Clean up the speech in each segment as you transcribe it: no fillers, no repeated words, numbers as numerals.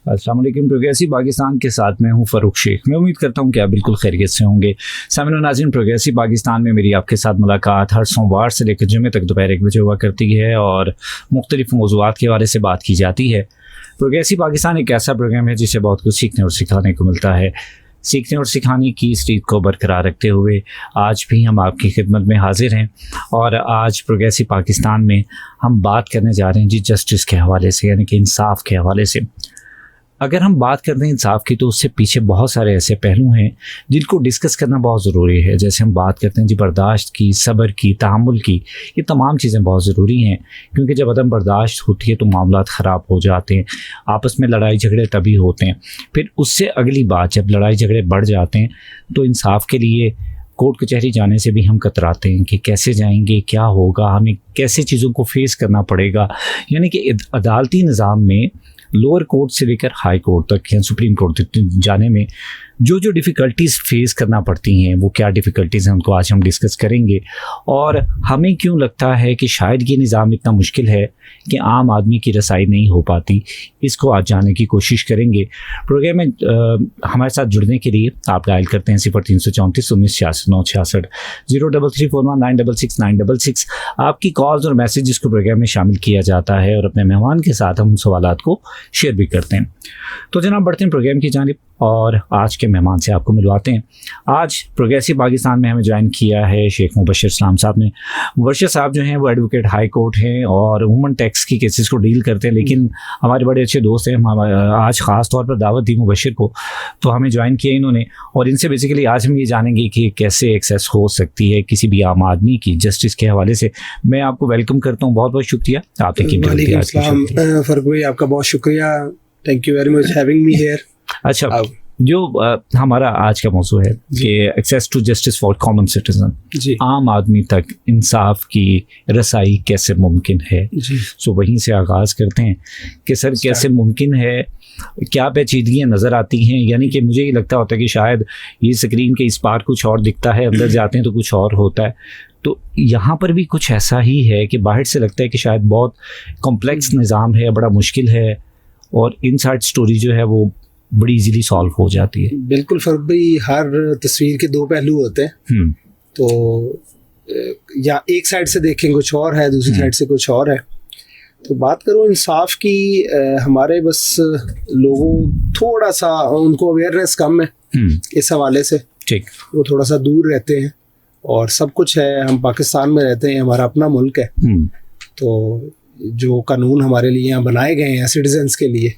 अस्सलाम वालेकुम। प्रोग्रेसिव पाकिस्तान के साथ मैं हूं फ़रूख शेख। मैं उम्मीद करता हूं कि आप बिल्कुल खैरियत से होंगे। सामईन नाज़रीन, प्रोग्रेसिव पाकिस्तान में मेरी आपके साथ मुलाकात हर सोमवार से लेकर जुमे तक दोपहर 1 बजे हुआ करती है और मुख्तलिफ मौज़ूआत के हवाले से बात की जाती है। प्रोग्रेसिव पाकिस्तान एक ऐसा प्रोग्राम है जिससे बहुत कुछ सीखने और सिखाने को मिलता है। सीखने और सिखाने की इस रीत को बरकरार रखते हुए आज भी हम आपकी खिदमत में हाजिर हैं और आज प्रोग्रेसिव पाकिस्तान में हम बात करने जा रहे हैं जी जस्टिस के हवाले से, यानी कि इंसाफ के हवाले से। अगर हम बात करते हैं इंसाफ की तो उससे पीछे बहुत सारे ऐसे पहलू हैं जिनको डिस्कस करना बहुत ज़रूरी है। जैसे हम बात करते हैं जी बर्दाश्त की, सब्र की, तहम्मुल की, ये तमाम चीज़ें बहुत ज़रूरी हैं क्योंकि जब अदम बर्दाश्त होती है तो मामलात ख़राब हो जाते हैं, आपस में लड़ाई झगड़े तभी होते हैं। फिर उससे अगली बात, जब लड़ाई झगड़े बढ़ जाते हैं तो इंसाफ के लिए कोर्ट कचहरी जाने से भी हम कतराते हैं कि कैसे जाएंगे, क्या होगा, हमें कैसे चीज़ों को फेस करना पड़ेगा। यानी कि अदालती निज़ाम में लोअर कोर्ट से लेकर हाई कोर्ट तक या सुप्रीम कोर्ट तक जाने में जो जो डिफ़िकल्टीज़ फेस करना पड़ती हैं, वो क्या डिफ़िकल्टीज़ हैं उनको आज हम डिस्कस करेंगे। और हमें क्यों लगता है कि शायद ये निज़ाम इतना मुश्किल है कि आम आदमी की रसाई नहीं हो पाती, इसको आज जानने की कोशिश करेंगे। प्रोग्राम में हमारे साथ जुड़ने के लिए आप डायल करते हैं 0334 1966 966 0334 966 966। आपकी कॉल्स और मैसेजेस को प्रोग्राम में शामिल किया जाता है और अपने मेहमान के साथ हम उन सवालात को शेयर भी करते हैं। तो जनाब बढ़ते हैं प्रोग्राम की जानिब और आज के मेहमान से आपको मिलवाते हैं। आज प्रोग्रेसिव पाकिस्तान में हमें ज्वाइन किया है शेख मुबशर इस्लाम साहब ने। मुबशर साहब जो हैं वो एडवोकेट हाई कोर्ट हैं और वुमन टैक्स की केसेस को डील करते हैं, लेकिन हमारे बड़े अच्छे दोस्त हैं। हम आज ख़ास तौर पर दावत दी मुबशर को, तो हमें ज्वाइन किया इन्होंने और इनसे बेसिकली आज हम ये जानेंगे कि कैसे एक्सेस हो सकती है किसी भी आम आदमी की जस्टिस के हवाले से। मैं आपको वेलकम करता हूँ, बहुत बहुत शुक्रिया आपने की। फ़रूख भाई आपका बहुत शुक्रिया, thank you very much having me here. अच्छा, जो हमारा आज का मौजू है कि access to justice for common citizen, आम आदमी तक इंसाफ की रसाई कैसे मुमकिन है। सो वहीं से आगाज़ करते हैं कि सर कैसे मुमकिन है, क्या पेचीदगियाँ नज़र आती हैं। यानी कि मुझे ये लगता होता है कि शायद ये स्क्रीन के इस पार कुछ और दिखता है, अंदर जाते हैं तो कुछ और होता है। तो यहाँ पर भी कुछ ऐसा ही है कि बाहर से लगता है कि शायद बहुत कॉम्प्लेक्स निज़ाम है, बड़ा मुश्किल है और इनसाइड स्टोरी जो है वो बड़ी इजीली सॉल्व हो जाती है। बिल्कुल फ़रूख भाई, हर तस्वीर के दो पहलू होते हैं। तो या एक साइड से देखें कुछ और है, दूसरी साइड से कुछ और है। तो बात करूँ इंसाफ की, हमारे बस लोगों थोड़ा सा उनको अवेयरनेस कम है इस हवाले से। ठीक, वो थोड़ा सा दूर रहते हैं और सब कुछ है। हम पाकिस्तान में रहते हैं, हमारा अपना मुल्क है, तो जो कानून हमारे लिए यहाँ बनाए गए हैं सिटीजन्स के लिए,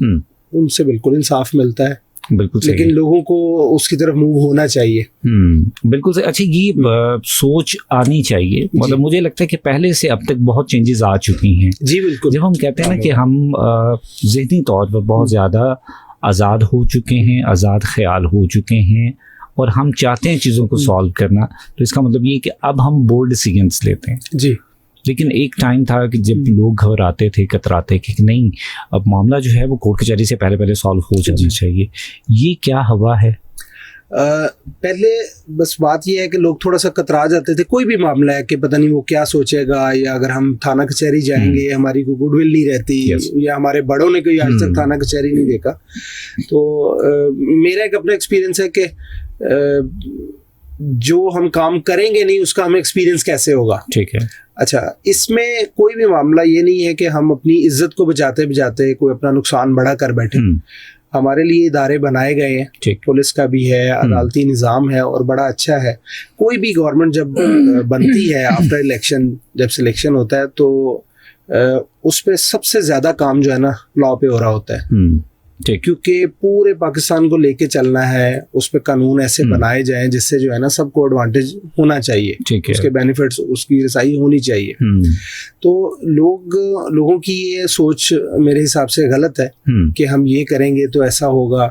उनसे बिल्कुल इंसाफ मिलता है। बिल्कुल, लेकिन लोगों को उसकी तरफ मूव होना चाहिए। बिल्कुल सही। अच्छा, ये सोच आनी चाहिए। मतलब मुझे लगता है कि पहले से अब तक बहुत चेंजेस आ चुकी हैं। जी बिल्कुल। जब हम कहते हैं ना कि हम ज़हनी तौर पर बहुत ज़्यादा आज़ाद हो चुके हैं, आज़ाद ख्याल हो चुके हैं और हम चाहते हैं चीज़ों को सॉल्व करना, तो इसका मतलब ये कि अब हम बोल्ड डिसीजंस लेते हैं। जी, लेकिन एक टाइम था कि जब लोग घबराते थे, कतराते कि नहीं, अब मामला जो है वो कोर्ट कचहरी से पहले सॉल्व हो जाना चाहिए। ये क्या हवा है? पहले बस बात ये है कि लोग थोड़ा सा कतरा जाते थे, कोई भी मामला है कि पता नहीं वो क्या सोचेगा, या अगर हम थाना कचहरी जाएंगे हमारी कोई गुडविल नहीं रहती, या हमारे बड़ों ने कोई आज तक थाना कचहरी नहीं देखा। तो मेरा एक अपना एक्सपीरियंस है कि जो हम काम करेंगे नहीं उसका हमें एक्सपीरियंस कैसे होगा। ठीक है। अच्छा, इसमें कोई भी मामला ये नहीं है कि हम अपनी इज्जत को बचाते बचाते कोई अपना नुकसान बड़ा कर बैठे। हमारे लिए इदारे बनाए गए हैं, पुलिस का भी है, अदालती निज़ाम है और बड़ा अच्छा है। कोई भी गवर्नमेंट जब बनती है आफ्टर इलेक्शन, जब सिलेक्शन होता है तो उस पर सबसे ज़्यादा काम जो है ना लॉ पे हो रहा होता है, क्योंकि पूरे पाकिस्तान को लेके चलना है। उस पे कानून ऐसे बनाए जाएं जिससे जो है ना सबको एडवांटेज होना चाहिए, उसके बेनिफिट्स, उसकी रसाई होनी चाहिए। तो लोगों की ये सोच मेरे हिसाब से गलत है कि हम ये करेंगे तो ऐसा होगा।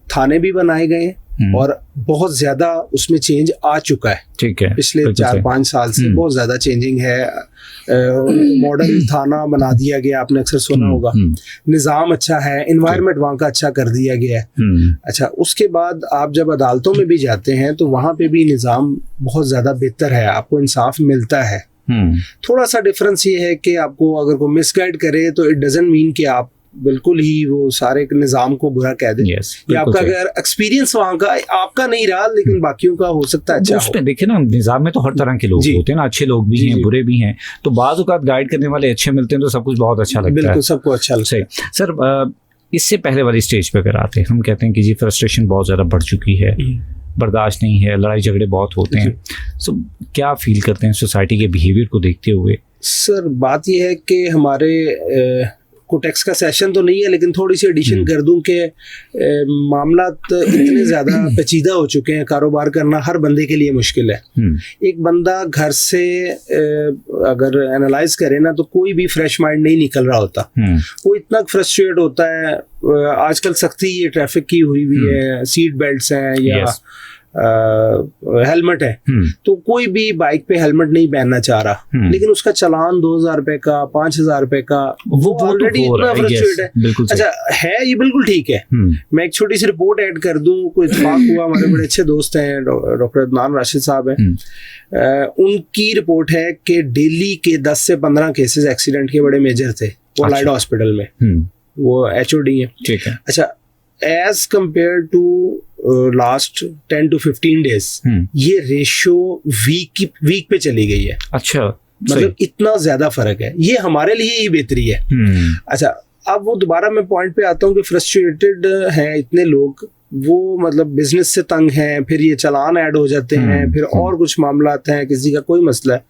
थाने भी बनाए गए हैं और बहुत ज्यादा उसमें चेंज आ चुका है। ठीक है, पिछले 4-5 साल से बहुत ज्यादा चेंजिंग है। मॉडल थाना बना दिया गया, आपने अक्सर सुना होगा। निज़ाम अच्छा है, इन्वायरमेंट वहाँ का अच्छा कर दिया गया है। अच्छा, उसके बाद आप जब अदालतों में भी जाते हैं तो वहाँ पे भी निज़ाम बहुत ज़्यादा बेहतर है, आपको इंसाफ मिलता है। थोड़ा सा डिफरेंस ये है कि आपको अगर कोई मिसगाइड करे तो इट डजंट मीन कि आप बिल्कुल ही वो सारे निज़ाम को बुरा कह दे। Yes, या बिल्कुल आपका सही। अगर एक्सपीरियंस वहाँ का आपका नहीं रहा लेकिन बाकियों का हो सकता है अच्छा हो। उसमें देखिए ना, निज़ाम में तो हर तरह के लोग जी। होते हैं ना, अच्छे लोग भी जी, हैं, जी। बुरे भी हैं, तो बाज़ औक़ात गाइड करने वाले अच्छे मिलते हैं तो सब कुछ बहुत अच्छा लगता है। बिल्कुल सबको अच्छा लगता है। सही। सर, इससे पहले वाली स्टेज पे अगर आते हैं, हम कहते हैं कि जी फ्रस्ट्रेशन बहुत ज़्यादा बढ़ चुकी है, बर्दाश्त नहीं है, लड़ाई झगड़े बहुत होते हैं, सो क्या फील करते हैं सोसाइटी के बिहेवियर को देखते हुए? सर बात यह है कि हमारे को टैक्स का सेशन तो नहीं है लेकिन थोड़ी सी एडिशन कर दूं कि मामला इतने ज़्यादा पेचीदा हो चुके हैं, कारोबार करना हर बंदे के लिए मुश्किल है। एक बंदा घर से अगर एनालाइज करे ना तो कोई भी फ्रेश माइंड नहीं निकल रहा होता, वो इतना फ्रस्ट्रेट होता है। आजकल सख्ती ये ट्रैफिक की हुई है, सीट बेल्ट्स हैं या हेलमेट है, तो कोई भी बाइक पे हेलमेट नहीं पहनना चाह रहा, लेकिन उसका चालान 2,000 रुपए का, 5,000 रुपए का, वो ऑलरेडी इतना फ्रस्ट्रेट है। अच्छा है, ये बिल्कुल ठीक है। मैं एक छोटी सी रिपोर्ट ऐड कर दूं, कोई इत्तेफाक हुआ, हमारे बड़े अच्छे दोस्त हैं डॉक्टर अदनान राशिद साहब हैं, उनकी रिपोर्ट है कि डेली के 10 से 15 केसेस एक्सीडेंट के बड़े मेजर थे वो लाइडा हॉस्पिटल में, वो HOD है। ठीक है। अच्छा, as compare to last 10 to 15 days ये रेशियो वीक पे चली गई है। अच्छा, मतलब इतना ज्यादा फर्क है, ये हमारे लिए ही बेहतरी है। अच्छा, अब वो दोबारा मैं पॉइंट पे आता हूँ कि फ्रस्ट्रेटेड हैं इतने लोग, वो मतलब बिजनेस से तंग हैं, फिर ये चालान ऐड हो जाते हैं, फिर और कुछ मामला आते हैं, किसी का कोई मसला है,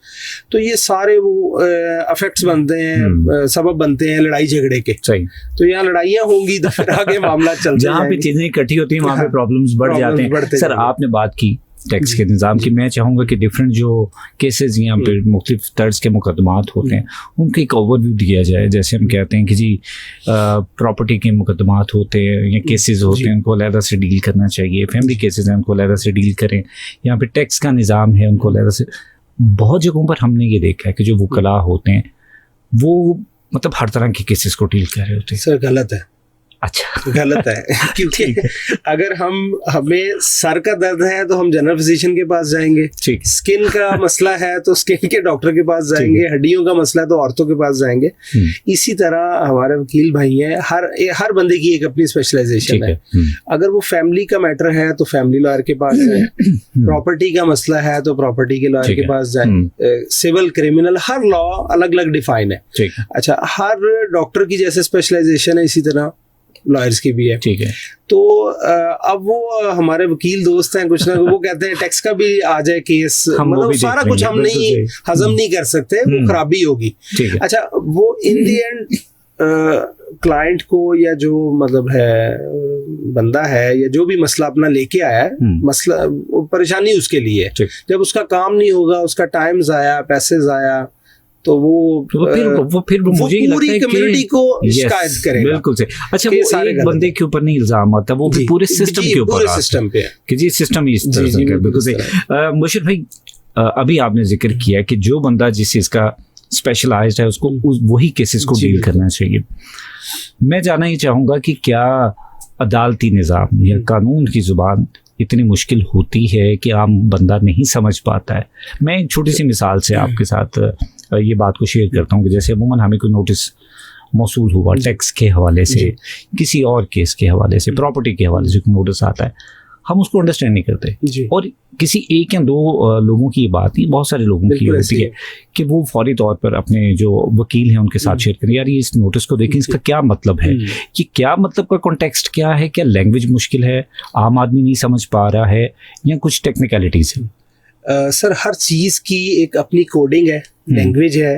तो ये सारे वो इफेक्ट्स बनते हैं, सबब बनते हैं लड़ाई झगड़े के। सही। तो यहाँ लड़ाइयाँ होंगी तो फिर आगे मामला चलता है, जहाँ पे चीजें इकट्ठी होती हैं वहाँ पे प्रॉब्लम्स बढ़ जाते हैं। सर, आपने बात की टैक्स के निज़ाम की, मैं चाहूँगा कि डिफरेंट जो केसेस यहाँ पे मुख्तलिफ तर्ज के मुकदमात होते हैं उनका एक ओवरव्यू दिया जाए। जैसे हम कहते हैं कि जी प्रॉपर्टी के मुकदमात होते हैं या केसेस होते हैं, उनको अलहदा से डील करना चाहिए, फैमिली केसेस हैं उनको अलहदा से डील करें, यहाँ पे टैक्स का निज़ाम है उनको अलहदा से। बहुत जगहों पर हमने ये देखा है कि जो वकला होते हैं वो मतलब हर तरह के केसेस को डील कर रहे होते हैं। सर गलत है। अच्छा, गलत है क्योंकि अगर हमें सर का दर्द है तो हम जनरल फिजिशियन के पास जाएंगे, स्किन का मसला है तो स्किन के डॉक्टर के पास जाएंगे, हड्डियों का मसला है तो औरतों के पास जाएंगे। इसी तरह हमारे वकील भाई हैं, हर बंदे की एक अपनी स्पेशलाइजेशन है। अगर वो फैमिली का मैटर है तो फैमिली लॉयर के पास जाए, प्रॉपर्टी का मसला है तो प्रॉपर्टी के लॉयर के पास जाए, सिविल क्रिमिनल हर लॉ अलग अलग डिफाइन है। अच्छा, हर डॉक्टर की जैसे स्पेशलाइजेशन है इसी तरह लॉयर्स की भी है। ठीक है। तो अब वो हमारे वकील दोस्त हैं कुछ ना, वो कहते हैं टैक्स का भी आ जाए केस, मतलब सारा कुछ हम नहीं हजम नहीं कर सकते, वो खराबी होगी। अच्छा, वो इन दी एंड क्लाइंट को या जो मतलब है बंदा है या जो भी मसला अपना लेके आया है, मसला परेशानी उसके लिए है। जब उसका काम नहीं होगा, उसका टाइम जाया, पैसे जाया, तो वो फिर मुझे पूरी कम्युनिटी को शिकायत करेगा। बिल्कुल से। अच्छा, वो एक बंदे के ऊपर नहीं इल्जाम आता, वो भी पूरे सिस्टम के ऊपर, पूरे सिस्टम पे है कि जी सिस्टम ही इस तरह से। बिल्कुल सही। मुर्शिद भाई, अभी आपने जिक्र किया कि जो बंदा जिस चीज का स्पेशलाइज्ड है उसको वही केसेस को डील करना चाहिए। मैं जानना ही चाहूंगा कि क्या अदालती निज़ाम या कानून की जुबान इतनी मुश्किल होती है कि आम बंदा नहीं समझ पाता है? मैं एक छोटी सी मिसाल से आपके साथ ये बात को शेयर करता हूँ कि जैसे अमूमन हमें कोई नोटिस मौसूल हुआ टैक्स के हवाले से, किसी और केस के हवाले से, प्रॉपर्टी के हवाले से नोटिस आता है, हम उसको अंडरस्टैंड नहीं करते। और किसी एक या दो लोगों की बात नहीं, बहुत सारे लोगों की होती है कि वो फौरी तौर पर अपने जो वकील हैं उनके साथ शेयर करें, यार ये इस नोटिस को देखें, इसका क्या मतलब है, कि क्या मतलब का कॉन्टेक्स्ट क्या है, क्या लैंग्वेज मुश्किल है, आम आदमी नहीं समझ पा रहा है, या कुछ टेक्निकलिटीज है? सर, हर चीज की एक अपनी कोडिंग है, लैंग्वेज है।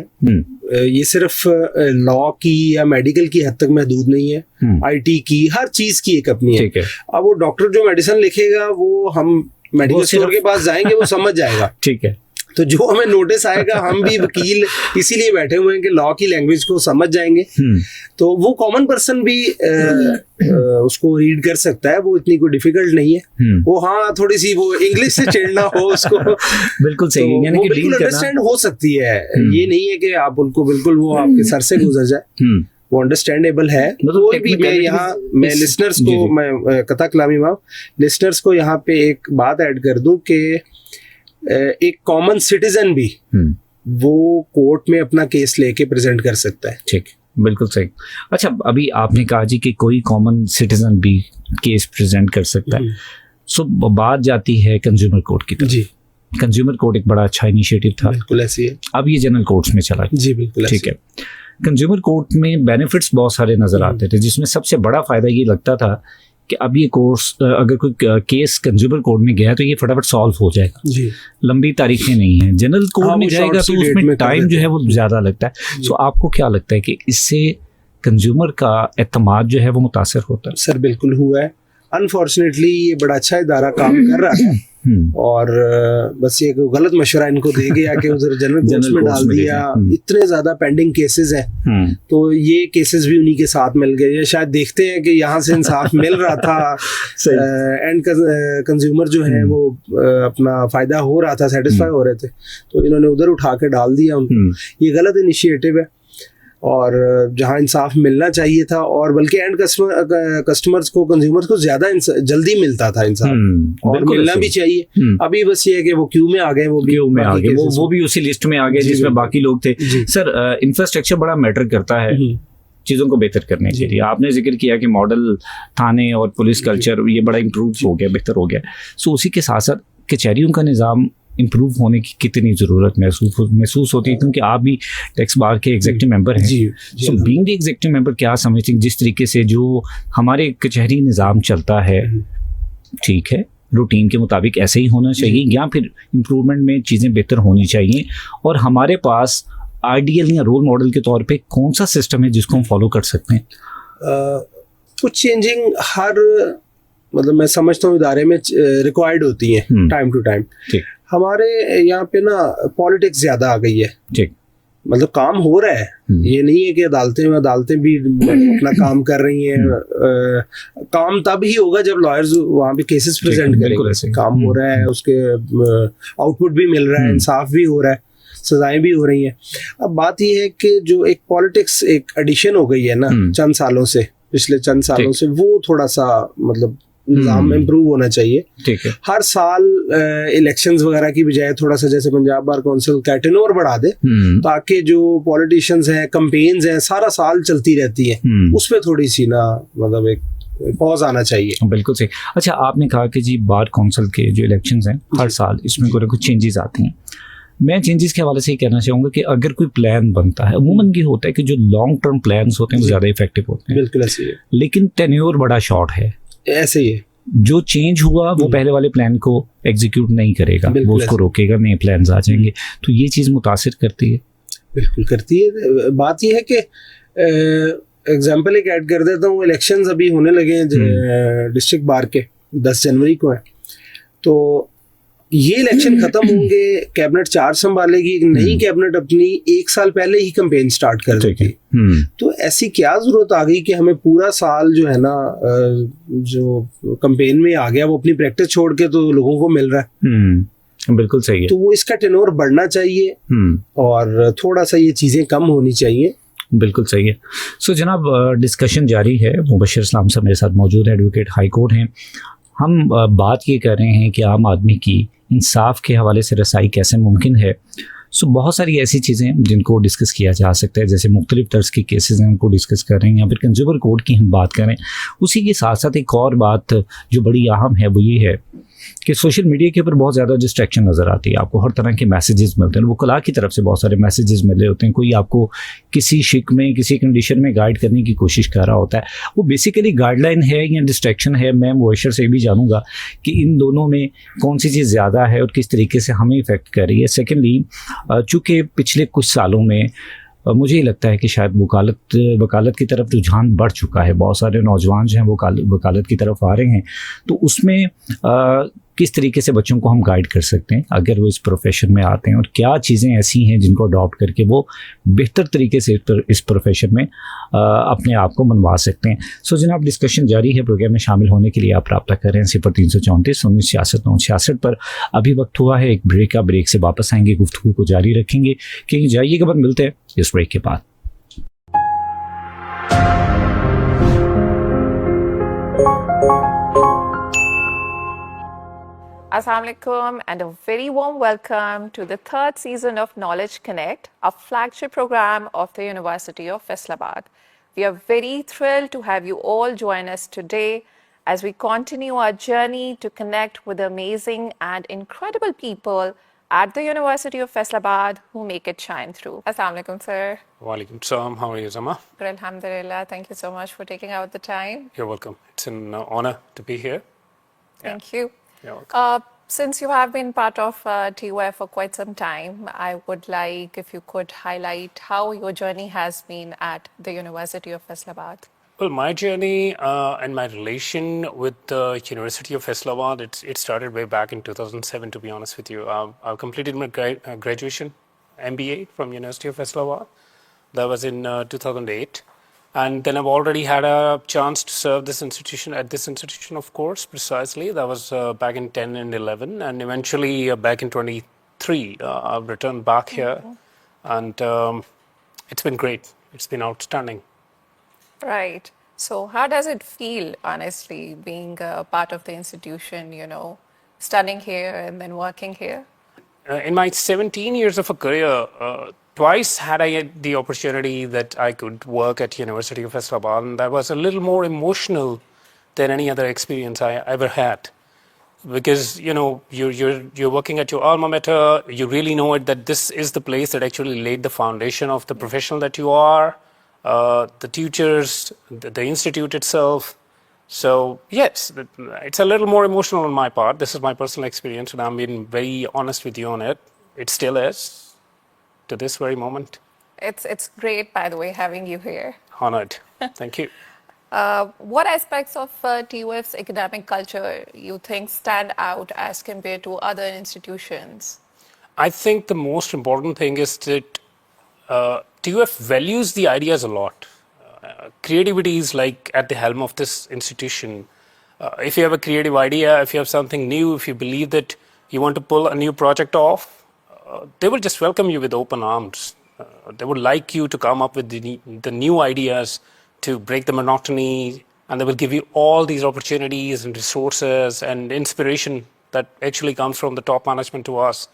ये सिर्फ लॉ की या मेडिकल की हद तक महदूद नहीं है, IT की, हर चीज की एक अपनी है। अब वो डॉक्टर जो मेडिसिन लिखेगा वो हम मेडिकल स्टोर के पास जाएंगे, वो समझ जाएगा। ठीक है। तो जो हमें नोटिस आएगा, हम भी वकील इसीलिए बैठे हुए हैं कि लॉ की लैंग्वेज को समझ जाएंगे, तो वो कॉमन पर्सन भी उसको रीड कर सकता है, वो इतनी कोई डिफिकल्ट नहीं है। वो हाँ थोड़ी सी वो इंग्लिश से चिढ़ना हो उसको बिल्कुल सही, तो यानी कि बिल्कुल अंडरस्टैंड हो सकती है। ये नहीं है कि आप उनको बिल्कुल वो आपके सर से गुजर जाए, वो अंडरस्टैंडेबल है। कोई भी मैं लिसनर्स को, मैं कथा कलामी माफ लिसनर्स को यहाँ पे एक बात ऐड कर दूं कि एक कॉमन सिटीजन भी वो कोर्ट में अपना केस लेके प्रेजेंट कर सकता है। ठीक, बिल्कुल सही। अच्छा, अभी आपने कहा जी कि कोई कॉमन सिटीजन भी केस प्रेजेंट कर सकता है, सो बात जाती है कंज्यूमर कोर्ट की तरफ। जी, कंज्यूमर कोर्ट एक बड़ा अच्छा इनिशिएटिव था, बिल्कुल ऐसी है। अब ये जनरल कोर्ट्स में चला गया। जी बिल्कुल ठीक है। कंज्यूमर कोर्ट में बेनिफिट्स बहुत सारे नजर आते थे, जिसमें सबसे बड़ा फायदा ये लगता था कि अब ये कोर्स अगर कोई केस कंज्यूमर कोर्ट में गया तो ये फटाफट सॉल्व हो जाएगा जी, लंबी तारीखें नहीं है। जनरल कोर्ट हाँ, में वो जाएगा short तो सी date उसमें में कर टाइम जो है वो देते हैं। ज़्यादा लगता है। सो आपको क्या लगता है कि इससे कंज्यूमर का एतमाद जो है वो मुतासर होता है? सर बिल्कुल हुआ है। अनफॉर्चुनेटली ये बड़ा अच्छा इदारा काम कर रहा है और बस ये गलत मशवरा इनको दे गया कि उधर जनरल कोर्ट्स में डाल दिया। इतने ज्यादा पेंडिंग केसेस हैं तो ये केसेस भी उन्हीं के साथ मिल गए। या शायद देखते हैं कि यहाँ से इंसाफ मिल रहा था, एंड कंज्यूमर जो है वो अपना फायदा हो रहा था, सेटिस्फाई हो रहे थे, तो इन्होंने उधर उठा के डाल दिया उनको। ये गलत इनिशिएटिव है और जहां इंसाफ मिलना चाहिए था, और बल्कि एंड कस्टमर्स को, कंज्यूमर्स को ज्यादा जल्दी मिलता था इंसाफ, और मिलना भी चाहिए। अभी बस ये है कि वो क्यू में आ गए, वो क्यू में आ गए, वो भी उसी लिस्ट में आ गए जिसमें बाकी लोग थे। सर, इंफ्रास्ट्रक्चर बड़ा मैटर करता है चीज़ों को बेहतर करने के लिए। आपने जिक्र किया कि मॉडल थाने और पुलिस कल्चर ये बड़ा इम्प्रूव हो गया, बेहतर हो गया। सो उसी के साथ साथ कचहरियों का निज़ाम इम्प्रूव होने की कितनी ज़रूरत महसूस होती है, क्योंकि आप भी टैक्स बार के एग्जीक्यूटिव मेंबर हैं। So being the executive member, क्या समझते हैं जिस तरीके से जो हमारे कचहरी निज़ाम चलता है, ठीक है, रूटीन के मुताबिक ऐसे ही होना चाहिए या फिर इम्प्रूवमेंट में चीज़ें बेहतर होनी चाहिए, और हमारे पास आइडियल या रोल मॉडल के तौर पे कौन सा सिस्टम है जिसको हम फॉलो कर सकते हैं? कुछ चेंजिंग हर, मतलब मैं समझता हूँ इदारे में रिक्वायर्ड होती हैं टाइम टू टाइम। हमारे यहाँ पे ना पॉलिटिक्स ज्यादा आ गई है। ठीक, मतलब काम हो रहा है, ये नहीं है कि अदालतें भी अपना काम कर रही हैं। काम तब ही होगा जब लॉयर्स वहाँ पे केसेस प्रेजेंट करेंगे। काम हो रहा है, उसके आउटपुट भी मिल रहा है, इंसाफ भी हो रहा है, सजाएं भी हो रही हैं। अब बात ये है कि जो एक पॉलिटिक्स एक एडिशन हो गई है ना चंद सालों से, पिछले चंद सालों से, वो थोड़ा सा मतलब निज़ाम इम्प्रूव होना चाहिए। ठीक है, हर साल इलेक्शंस वगैरह की बजाय थोड़ा सा जैसे पंजाब बार काउंसिल का टेन्योर बढ़ा दे, ताकि जो पॉलिटिशियंस हैं, कैंपेन्स हैं, सारा साल चलती रहती है, उस पर थोड़ी सी ना मतलब एक पॉज आना चाहिए। बिल्कुल सही। अच्छा, आपने कहा कि जी बार काउंसिल के जो इलेक्शंस हैं हर साल, इसमें कुछ चेंजेस आती हैं। मैं चेंजेस के हवाले से ही कहना चाहूँगा कि अगर कोई प्लान बनता है, अमूमन ये होता है कि जो लॉन्ग टर्म प्लान्स होते हैं वो ज़्यादा इफेक्टिव होते हैं। बिल्कुल ऐसे है, लेकिन टेन्योर बड़ा शॉर्ट है। ऐसे ही है, जो चेंज हुआ वो पहले वाले प्लान को एग्जीक्यूट नहीं करेगा, वो उसको रोकेगा, नए प्लान्स आ जाएंगे, तो ये चीज़ मुतासिर करती है। बिल्कुल करती है। बात ये है कि एग्जाम्पल एक ऐड कर देता हूँ, इलेक्शंस अभी होने लगे हैं डिस्ट्रिक्ट बार के, 10 जनवरी को है, तो ये इलेक्शन खत्म होंगे, कैबिनेट चार्ज संभालेगी, नई कैबिनेट अपनी 1 साल पहले ही कैंपेन स्टार्ट कर देगी। तो ऐसी क्या जरूरत आ गई कि हमें पूरा साल जो है ना जो कैंपेन में आ गया वो अपनी प्रैक्टिस छोड़ के तो लोगों को मिल रहा है। बिल्कुल सही है। तो वो इसका टेन्योर बढ़ना चाहिए और थोड़ा सा ये चीजें कम होनी चाहिए। बिल्कुल सही है। सो जनाब, डिस्कशन जारी है। मुबशर इस्लाम साहब मेरे साथ मौजूद है, एडवोकेट हाई कोर्ट हैं। हम बात ये कर रहे हैं कि आम आदमी की इंसाफ के हवाले से रसाई कैसे मुमकिन है। सो बहुत सारी ऐसी चीज़ें जिनको डिस्कस किया जा सकता है, जैसे मुख्तलिफ तर्ज के केसेस हैं उनको डिस्कस कर रहे हैं, या फिर कंज्यूमर कोर्ट की हम बात करें। उसी के साथ साथ एक और बात जो बड़ी अहम है वो ये है कि सोशल मीडिया के ऊपर बहुत ज़्यादा डिस्ट्रैक्शन नज़र आती है। आपको हर तरह के मैसेजेस मिलते हैं, वो कला की तरफ से बहुत सारे मैसेजेस मिल रहे होते हैं। कोई आपको किसी शिक में, किसी कंडीशन में गाइड करने की कोशिश कर रहा होता है। वो बेसिकली गाइडलाइन है या डिस्ट्रैक्शन है। मैं मुबशर से भी जानूंगा कि इन दोनों में कौन सी चीज़ ज़्यादा है और किस तरीके से हमें इफ़ेक्ट कर रही है। सेकेंडली, चूँकि पिछले कुछ सालों में मुझे ही लगता है कि शायद वकालत की तरफ रुझान बढ़ चुका है। बहुत सारे नौजवान जो हैं वो वकालत की तरफ आ रहे हैं, तो उसमें किस तरीके से बच्चों को हम गाइड कर सकते हैं अगर वो इस प्रोफेशन में आते हैं, और क्या चीज़ें ऐसी हैं जिनको अडॉप्ट करके वो बेहतर तरीके से इस प्रोफेशन में अपने आप को मनवा सकते हैं। सो जनाब, डिस्कशन जारी है। प्रोग्राम में शामिल होने के लिए आप रब्ता कर रहे हैं 0334 1966 966 पर। अभी वक्त हुआ है एक ब्रेक का। ब्रेक से वापस आएंगे, गुफ्तगू को जारी रखेंगे। कहीं जाइएगा, बाद मिलते हैं इस ब्रेक के बाद। Assalamu alaikum and a very warm welcome to the third season of Knowledge Connect, a flagship program of the University of Faisalabad. We are very thrilled to have you all join us today as we continue our journey to connect with the amazing and incredible people at the University of Faisalabad who make it shine through. Assalamu alaikum, sir. Walaikum salam. How are you, Zama? Alhamdulillah. Thank you so much for taking out the time. You're welcome. It's an honor to be here. Thank you. You're welcome. Since you have been part of TUF for quite some time, I would like if you could highlight how your journey has been at the University of Faisalabad. Well, my journey and my relation with the University of Faisalabad, it started way back in 2007, to be honest with you. I completed my graduation, MBA from University of Faisalabad. That was in 2008. And then I've already had a chance to serve this institution, of course, precisely. That was back in 10 and 11. And eventually back in 23, I've returned back here. And it's been great. It's been outstanding. Right. So how does it feel, honestly, being a part of the institution, studying here and then working here? In my 17 years of a career, twice had I had the opportunity that I could work at University of Faisalabad, and that was a little more emotional than any other experience I ever had. Because you're working at your alma mater, you really know it that this is the place that actually laid the foundation of the professional that you are, the teachers, the institute itself. So yes, it's a little more emotional on my part. This is my personal experience, and I'm being very honest with you on it. It still is, to this very moment. It's great, by the way, having you here. Honored. Thank you. What aspects of TUF's academic culture you think stand out as compared to other institutions? I think the most important thing is that TUF values the ideas a lot. Creativity is like at the helm of this institution. If you have a creative idea, if you have something new, if you believe that you want to pull a new project off, they will just welcome you with open arms. They would like you to come up with the new ideas to break the monotony, and they will give you all these opportunities and resources and inspiration that actually comes from the top management to us.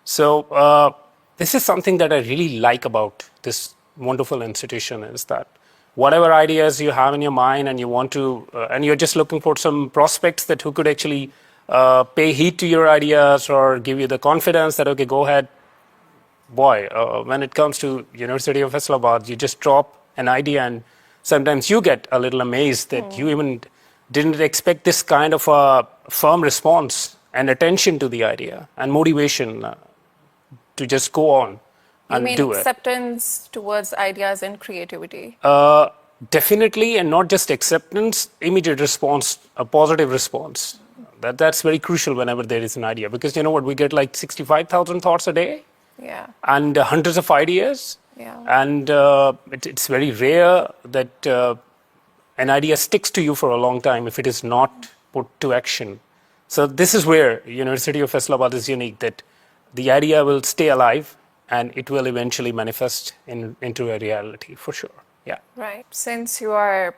So this is something that I really like about this wonderful institution, is that whatever ideas you have in your mind and you want to, and you're just looking for some prospects that who could actually pay heed to your ideas or give you the confidence that, okay, go ahead. Boy, when it comes to University of Faisalabad, you just drop an idea and sometimes you get a little amazed that you even didn't expect this kind of a firm response and attention to the idea and motivation to just go on and do it. You mean acceptance towards ideas and creativity? Definitely, and not just acceptance, immediate response, a positive response. That's very crucial whenever there is an idea, because you know what, we get like 65,000 thoughts a day. Yeah. And hundreds of ideas. Yeah. And it's very rare that an idea sticks to you for a long time if it is not put to action. So this is where University of Faisalabad is unique, that the idea will stay alive and it will eventually manifest into a reality, for sure. Yeah. Right. Since you are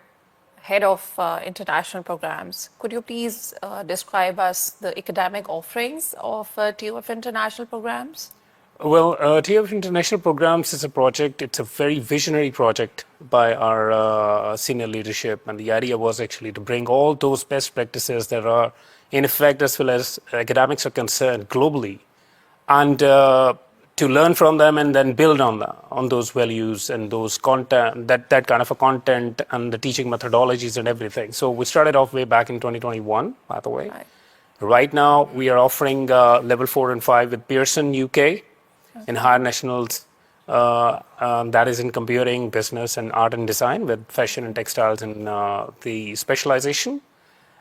head of international programs, could you please describe us the academic offerings of TUF International Programs? Well, TUF International Programs is a project, it's a very visionary project by our senior leadership, and the idea was actually to bring all those best practices that are in effect as well as academics are concerned globally, and to learn from them and then build on those values and those content, that kind of a content and the teaching methodologies and everything. So we started off way back in 2021, by the way. Right now, we are offering level 4 and 5 with Pearson UK in higher nationals. That is in computing, business, and art and design with fashion and textiles and the specialization.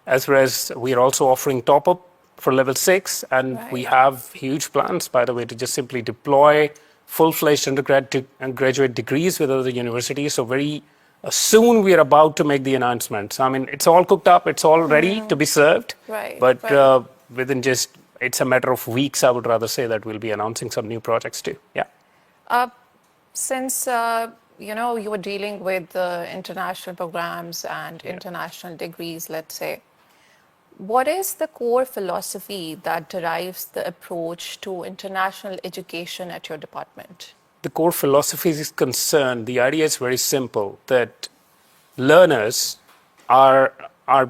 As well as we are also offering top-up for level 6, and we have huge plans, by the way, to just simply deploy full-fledged undergrad and graduate degrees with other universities. So very soon we are about to make the announcements. I mean, it's all cooked up, it's all ready to be served. But within just, it's a matter of weeks, I would rather say, that we'll be announcing some new projects too. Yeah. Since you were dealing with international programs and international degrees, let's say, what is the core philosophy that derives the approach to international education at your department? The core philosophy is concerned, the idea is very simple, that learners are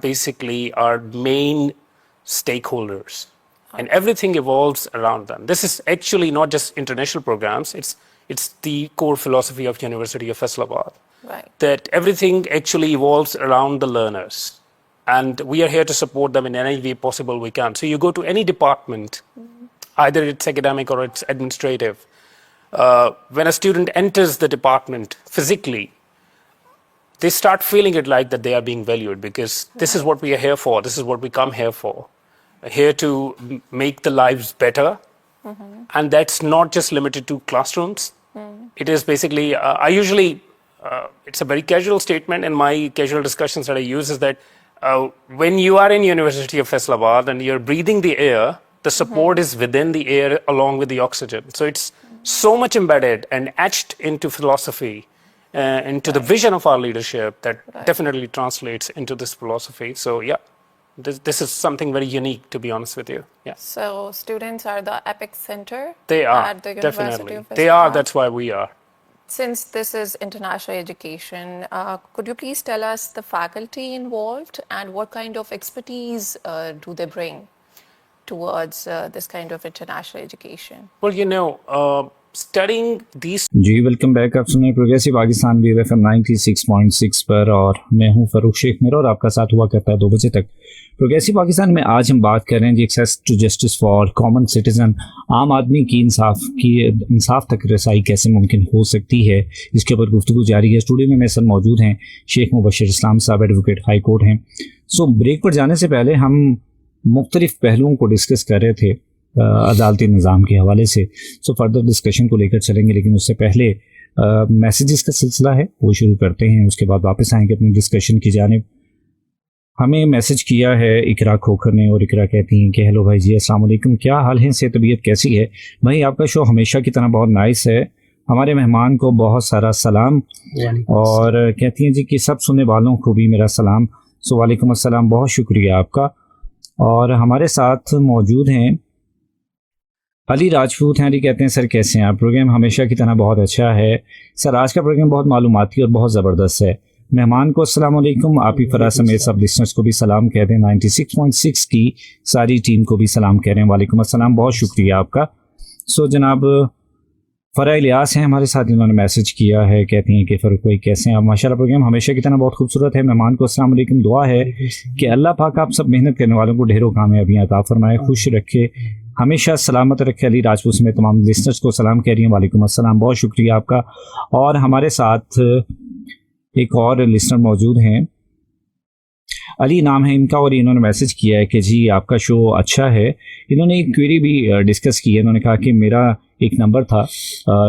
basically our main stakeholders, and everything evolves around them. This is actually not just international programs, it's the core philosophy of University of Faisalabad. Right. That everything actually evolves around the learners, and we are here to support them in any way possible we can. So you go to any department, either it's academic or it's administrative, when a student enters the department physically, they start feeling it like that they are being valued, because this is what we are here for, this is what we come here for, here to make the lives better. And that's not just limited to classrooms. It is basically, I usually, it's a very casual statement, and my casual discussions that I use is that when you are in University of Faisalabad and you're breathing the air, the support is within the air along with the oxygen. So it's so much embedded and etched into philosophy, into the vision of our leadership, that definitely translates into this philosophy. So yeah, this is something very unique, to be honest with you. Yeah. So students are the epic center They are, at the University definitely. of They are, Faisalabad? that's why we are. Since this is international education, could you please tell us the faculty involved and what kind of expertise do they bring towards this kind of international education? Well, you know, studying these जी welcome back. आप सुन रहे हैं progressive Pakistan BFM 96.6 पर, और मैं हूं फरूख शेख मेरा, और आपका साथ हुआ करता है 2 बजे तक प्रोग्रेसिव पाकिस्तान में। आज हम बात कर रहे हैं जी access to justice for common citizen, आम आदमी की इंसाफ तक रसाई कैसे मुमकिन हो सकती है, इसके ऊपर गुफ्तगू जारी है। स्टूडियो में मेरे साथ मौजूद हैं शेख मुबशर इस्लाम साहब, एडवोकेट हाई कोर्ट हैं। सो ब्रेक पर जाने से पहले हम मुख्तलिफ पहलुओं को डिस्कस कर रहे थे अदालती निज़ाम के हवाले से। सो फर्दर डिस्कशन को लेकर चलेंगे, लेकिन उससे पहले मैसेजेस का सिलसिला है वो शुरू करते हैं, उसके बाद वापस आएंगे अपनी डिस्कशन की जानिब। हमें मैसेज किया है इकरा खोखर ने, और इकरा कहती हैं कि हेलो भाई जी, अस्सलाम वालेकुम, क्या हाल है, से तबीयत कैसी है? भाई आपका शो हमेशा की तरह बहुत नाइस है, हमारे मेहमान को बहुत सारा सलाम, और कहती हैं जी कि सब सुनने वालों को भी मेरा सलाम। सो वालेकुम अस्सलाम, बहुत शुक्रिया आपका। और हमारे साथ मौजूद हैं अली राजपूत हैं। अली कहते हैं सर कैसे हैं आप? प्रोग्राम हमेशा की तरह बहुत अच्छा है सर, आज का प्रोग्राम बहुत मालूमाती और बहुत ज़बरदस्त है। मेहमान को अस्सलाम वालेकुम, आप ही फराज समेत सब लिसनर्स को भी सलाम कह दें, 96.6 की सारी टीम को भी सलाम कह रहे हैं, वालेकुम अस्सलाम, बहुत शुक्रिया आपका। सो जनाब फ़रा इलियास हैं हमारे साथ, इन्होंने मैसेज किया है, कहती हैं कि फ़रूक भाई कैसे हैं आप? माशाल्लाह प्रोग्राम हमेशा की तरह बहुत खूबसूरत है। मेहमान को अस्सलाम वालेकुम, दुआ है कि अल्लाह पाक आप सब मेहनत करने वालों को ढेरों कामयाबियाँ अता फरमाए, खुश रखे, हमेशा सलामत रखे। अली राजपूत में तमाम लिसनर्स को सलाम कह रही हैं, वालेकुम अस्सलाम, बहुत शुक्रिया आपका। और हमारे साथ एक और लिसनर मौजूद हैं, अली नाम है इनका, और इन्होंने मैसेज किया है कि जी आपका शो अच्छा है। इन्होंने एक क्वेरी भी डिस्कस की है। इन्होंने कहा कि मेरा एक नंबर था,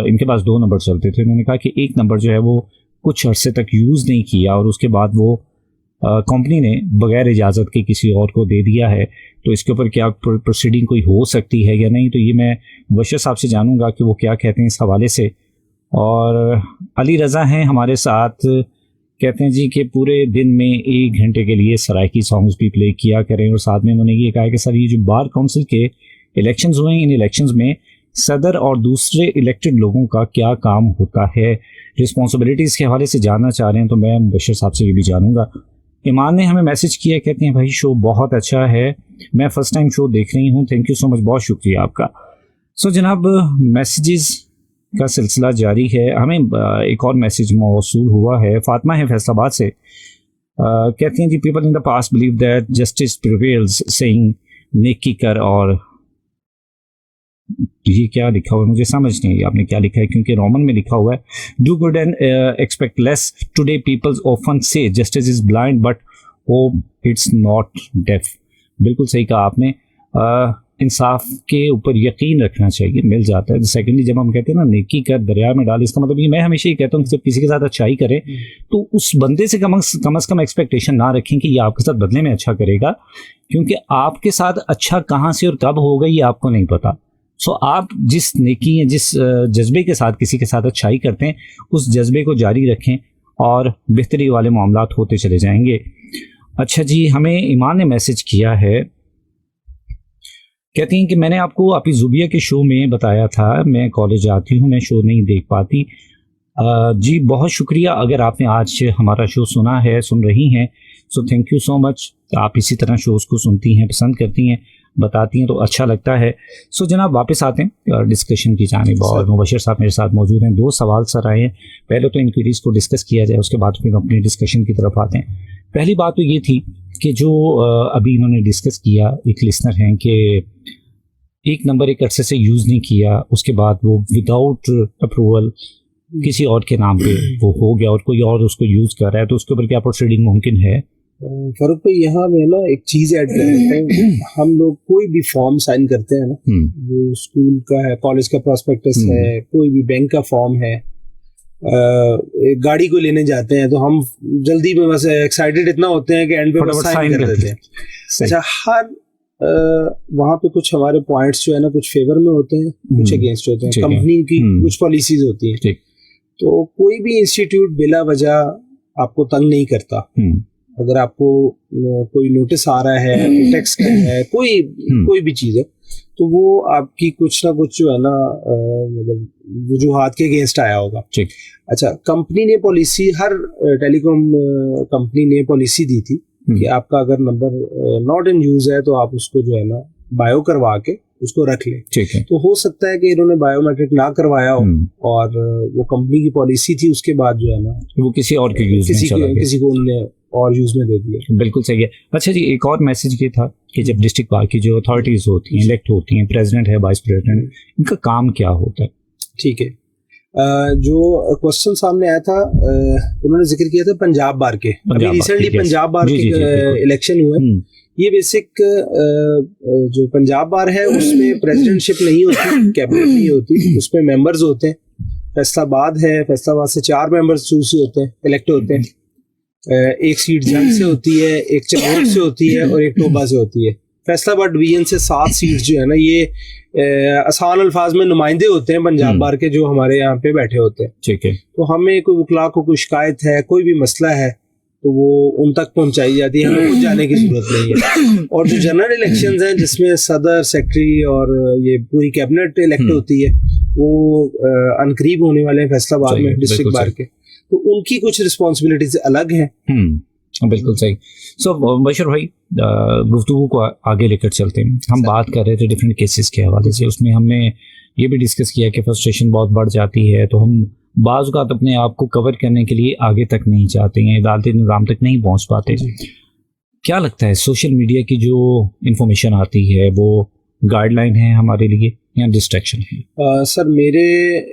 इनके पास 2 नंबर चलते थे। इन्होंने कहा कि एक नंबर जो है वो कुछ अरसे तक यूज़ नहीं किया, और उसके बाद वो कंपनी ने बगैर इजाज़त के किसी और को दे दिया है। तो इसके ऊपर क्या प्रोसीडिंग कोई हो सकती है या नहीं? तो ये मैं मुबशर साहब से जानूंगा कि वो क्या कहते हैं इस हवाले से। और अली रज़ा हैं हमारे साथ, कहते हैं जी कि पूरे दिन में 1 घंटे के लिए सराइकी सॉन्ग्स भी प्ले किया करें, और साथ में उन्होंने ये कहा कि सर ये जो बार काउंसिल के इलेक्शंस हुए हैं, इन इलेक्शंस में सदर और दूसरे इलेक्टेड लोगों का क्या काम होता है, रिस्पॉन्सिबिलिटीज़ के हवाले से जानना चाह रहे हैं, तो मैं मुबशर साहब से ये भी जानूंगा। ईमान ने हमें मैसेज किया, कहते हैं भाई शो बहुत अच्छा है, मैं फ़र्स्ट टाइम शो देख रही हूँ, थैंक यू सो मच, बहुत शुक्रिया आपका। सो जनाब मैसेजेस का सिलसिला जारी है। हमें एक और मैसेज मौसूल हुआ है, फातिमा है फैसलाबाद से, कहती हैं जी people in the past believe that justice prevails, saying नेकी कर, और ये क्या लिखा हुआ है मुझे समझ नहीं आई आपने क्या लिखा है, क्योंकि रोमन में लिखा हुआ है do good and expect less. Today peoples often say justice is blind but hope it's not deaf. बिल्कुल सही कहा आपने, इंसाफ के ऊपर यकीन रखना चाहिए, मिल जाता है। सेकेंडली जब हम कहते हैं ना नेकी कर दरिया में डाल, इसका मतलब ये मैं हमेशा ही कहता हूँ कि जब किसी के साथ अच्छाई करें तो उस बंदे से कम से कम एक्सपेक्टेशन ना रखें कि ये आपके साथ बदले में अच्छा करेगा, क्योंकि आपके साथ अच्छा कहाँ से और कब होगा ये आपको नहीं पता। सो आप जिस नेकी या जिस जज्बे के साथ किसी के साथ अच्छाई करते हैं उस जज्बे को जारी रखें और बेहतरी वाले मामलात होते चले जाएंगे। अच्छा जी, हमें ईमान ने मैसेज किया है, कहती हैं कि मैंने आपको आपकी जुबिया के शो में बताया था, मैं कॉलेज आती हूँ, मैं शो नहीं देख पाती। जी बहुत शुक्रिया, अगर आपने आज हमारा शो सुना है, सुन रही हैं, so thank you so much. आप इसी तरह शोज़ को सुनती हैं, पसंद करती हैं, बताती हैं तो अच्छा लगता है। सो जनाब वापस आते हैं डिस्कशन की जानिब, और मुबशिर साहब मेरे साथ मौजूद हैं। 2 सवाल सर आए हैं, पहले तो इंक्वायरीज़ को डिस्कस किया जाए, उसके बाद फिर अपनी डिस्कशन की तरफ आते हैं। पहली बात तो ये थी कि जो अभी इन्होंने डिस्कस किया, एक लिसनर हैं कि एक नंबर एक अरसे से यूज़ नहीं किया, उसके बाद वो विदाउट अप्रूवल किसी और के नाम पे वो हो गया और कोई और उसको यूज़ कर रहा है, तो उसके ऊपर क्या प्रोसीडिंग मुमकिन है? फरूक भाई, यहाँ मैं ना एक चीज ऐड कर देता हूँ। हम लोग कोई भी फॉर्म साइन करते हैं ना, वो स्कूल का है, कॉलेज का प्रॉस्पेक्टस है, कोई भी बैंक का फॉर्म है, एक गाड़ी को लेने जाते हैं, तो हम जल्दी में बस एक्साइटेड इतना होते हैं कि एंड पे बस साइन कर देते हैं। अच्छा, हर वहाँ पे कुछ हमारे पॉइंट्स जो है ना, कुछ फेवर में होते हैं, कुछ अगेंस्ट होते हैं, कंपनी की कुछ पॉलिसीज होती हैं। तो कोई भी इंस्टीट्यूट बिला वजह आपको तंग नहीं करता। अगर आपको कोई नोटिस आ रहा है, टैक्स का है, कोई भी चीज है, तो वो आपकी कुछ ना कुछ जो है ना, मतलब वजूहात के अगेंस्ट आया होगा। अच्छा, कंपनी ने पॉलिसी, हर टेलीकॉम कंपनी ने पॉलिसी दी थी कि आपका अगर नंबर नॉट इन यूज है तो आप उसको जो है ना बायो करवा के उसको रख लें। ठीक है। तो हो सकता है कि इन्होंने बायोमेट्रिक ना करवाया हो और वो कंपनी की पॉलिसी थी, उसके बाद जो है ना वो किसी और के यूज किसी को उन्होंने और यूज में दे दिया। बिल्कुल सही है। अच्छा जी, एक और मैसेज ये था कि जब डिस्ट्रिक्ट बार की जो अथॉरिटीज होती हैं, इलेक्ट होती हैं, प्रेसिडेंट है, वाइस प्रेसिडेंट, इनका काम क्या होता है? ठीक है, जो क्वेश्चन सामने आया था, उन्होंने जिक्र किया था पंजाब बार के, अभी रिसेंटली पंजाब बार के इलेक्शन हुए। ये बेसिक जो पंजाब बार है उसमें प्रेसिडेंटशिप नहीं होती, कैबिनेट नहीं होती, उसमें मेंबर्स होते हैं। फैसलाबाद है, फैसलाबाद से 4 मेंबर्स चूज होते हैं, इलेक्ट होते हैं। एक सीट जंग से होती है, एक चमोट से होती है और एक टोबा से होती है। फैसलाबाद डिवीजन से 7 सीट जो है ना, ये आसान अल्फाज में नुमाइंदे होते हैं पंजाब बार के, जो हमारे यहाँ पे बैठे होते हैं। ठीक है। तो हमें कोई वकला को कोई शिकायत है, कोई भी मसला है, तो वो उन तक पहुंचाई जाती है, हमें कुछ जाने की जरूरत नहीं है। और जो जनरल इलेक्शंस हैं, जिसमें सदर, सेक्रेटरी और ये पूरी कैबिनेट इलेक्ट होती है, वो अनकरीब होने वाले हैं फैसलाबाद में डिस्ट्रिक्ट बार के, तो उनकी कुछ रिस्पॉन्सिबिलिटीज अलग हैं। बिल्कुल सही। सो बशीर भाई, गुफ्तगू को आगे लेकर चलते हैं। हम बात कर रहे थे डिफरेंट केसेस के हवाले से, उसमें हमने ये भी डिस्कस किया कि फ्रस्ट्रेशन बहुत बढ़ जाती है, तो हम बाज़ औक़ात अपने आप को कवर करने के लिए आगे तक नहीं जाते हैं, अदालती निज़ाम तक नहीं पहुंच पाते। क्या लगता है, सोशल मीडिया की जो इंफॉर्मेशन आती है वो गाइडलाइन है हमारे लिए या डिस्ट्रैक्शन है? सर, मेरे